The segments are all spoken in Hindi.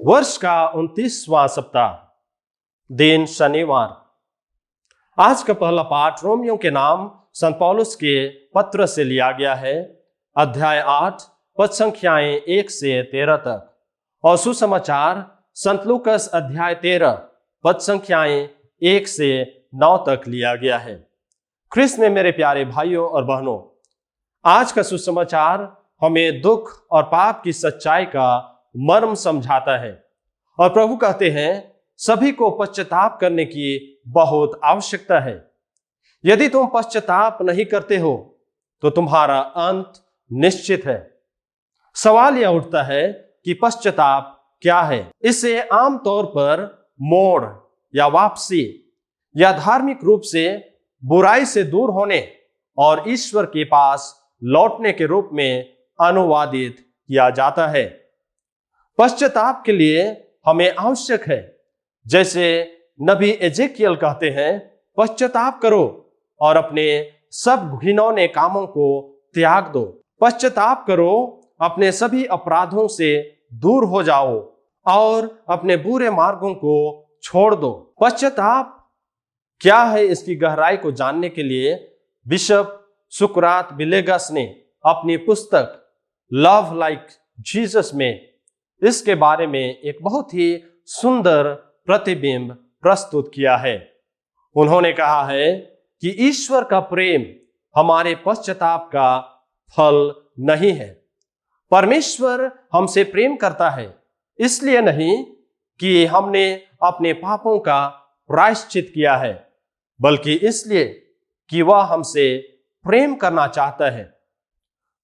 वर्ष का 29वां सप्ताह, दिन शनिवार। आज का पहला पाठ रोमियों के नाम संत पौलुस के पत्र से लिया गया है, अध्याय 8 पद संख्याएं 1 से 13 तक, और सुसमाचार संत लूकस अध्याय 13 पद संख्याएं 1 से 9 तक लिया गया है। ख्रिस्त में मेरे प्यारे भाइयों और बहनों, आज का सुसमाचार हमें दुख और पाप की सच्चाई का मर्म समझाता है, और प्रभु कहते हैं सभी को पश्चाताप करने की बहुत आवश्यकता है। यदि तुम पश्चाताप नहीं करते हो तो तुम्हारा अंत निश्चित है। सवाल यह उठता है कि पश्चाताप क्या है। इसे आमतौर पर मोड़ या वापसी या धार्मिक रूप से बुराई से दूर होने और ईश्वर के पास लौटने के रूप में अनुवादित किया जाता है। पश्चाताप के लिए हमें आवश्यक है, जैसे नबी एजेकियल कहते हैं, पश्चाताप करो और अपने सब घिनौने कामों को त्याग दो। पश्चाताप करो, अपने सभी अपराधों से दूर हो जाओ और अपने बुरे मार्गों को छोड़ दो। पश्चाताप क्या है, इसकी गहराई को जानने के लिए बिशप सुकरात विलेगस ने अपनी पुस्तक लव लाइक जीसस में इसके बारे में एक बहुत ही सुंदर प्रतिबिंब प्रस्तुत किया है। उन्होंने कहा है कि ईश्वर का प्रेम हमारे पश्चाताप का फल नहीं है। परमेश्वर हमसे प्रेम करता है इसलिए नहीं कि हमने अपने पापों का प्रायश्चित किया है, बल्कि इसलिए कि वह हमसे प्रेम करना चाहता है।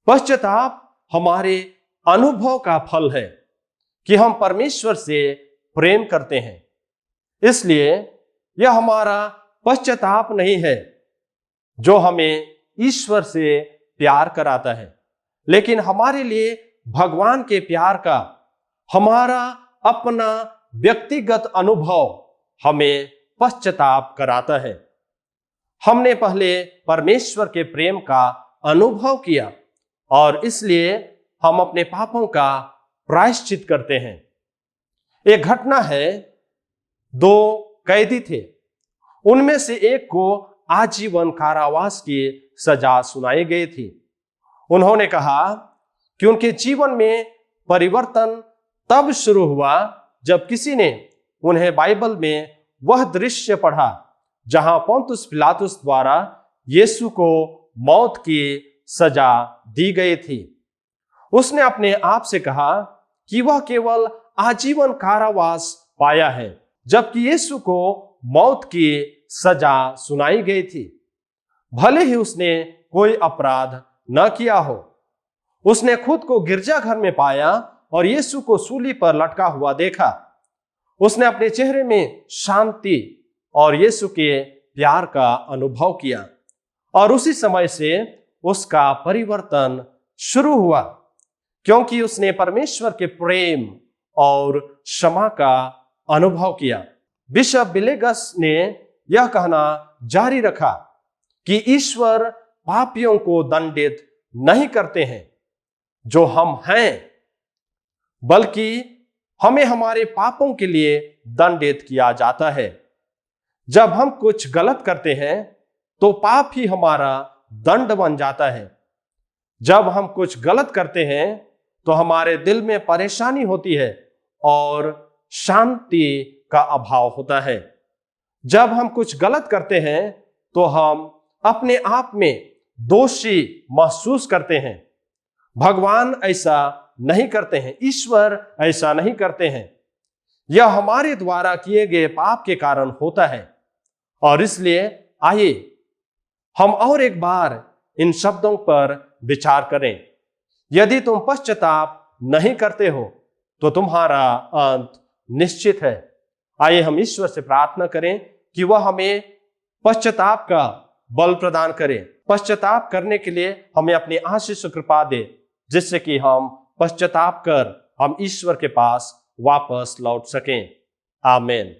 पश्चाताप हमारे अनुभव का फल है कि हम परमेश्वर से प्रेम करते हैं। इसलिए यह हमारा पश्चाताप नहीं है जो हमें ईश्वर से प्यार कराता है, लेकिन हमारे लिए भगवान के प्यार का हमारा अपना व्यक्तिगत अनुभव हमें पश्चाताप कराता है। हमने पहले परमेश्वर के प्रेम का अनुभव किया और इसलिए हम अपने पापों का प्रायश्चित करते हैं। एक घटना है, 2 कैदी थे। उनमें से एक को आजीवन कारावास की सजा सुनाई गई थी। उन्होंने कहा कि उनके जीवन में परिवर्तन तब शुरू हुआ जब किसी ने उन्हें बाइबल में वह दृश्य पढ़ा जहां पोंतुस पिलातुस द्वारा यीशु को मौत की सजा दी गई थी। उसने अपने आप से कहा कि वह केवल आजीवन कारावास पाया है, जबकि यीशु को मौत की सजा सुनाई गई थी। भले ही उसने कोई अपराध न किया हो, उसने खुद को गिरजाघर में पाया और यीशु को सूली पर लटका हुआ देखा। उसने अपने चेहरे में शांति और यीशु के प्यार का अनुभव किया, और उसी समय से उसका परिवर्तन शुरू हुआ, क्योंकि उसने परमेश्वर के प्रेम और क्षमा का अनुभव किया। बिशप विलेगस ने यह कहना जारी रखा कि ईश्वर पापियों को दंडित नहीं करते हैं जो हम हैं, बल्कि हमें हमारे पापों के लिए दंडित किया जाता है। जब हम कुछ गलत करते हैं तो पाप ही हमारा दंड बन जाता है। जब हम कुछ गलत करते हैं तो हमारे दिल में परेशानी होती है और शांति का अभाव होता है। जब हम कुछ गलत करते हैं तो हम अपने आप में दोषी महसूस करते हैं। भगवान ऐसा नहीं करते हैं, ईश्वर ऐसा नहीं करते हैं। यह हमारे द्वारा किए गए पाप के कारण होता है, और इसलिए आइए हम और एक बार इन शब्दों पर विचार करें। यदि तुम पश्चाताप नहीं करते हो तो तुम्हारा अंत निश्चित है। आइए हम ईश्वर से प्रार्थना करें कि वह हमें पश्चाताप का बल प्रदान करे, पश्चाताप करने के लिए हमें अपनी आशीष कृपा दे, जिससे कि हम पश्चाताप कर हम ईश्वर के पास वापस लौट सकें। आमीन।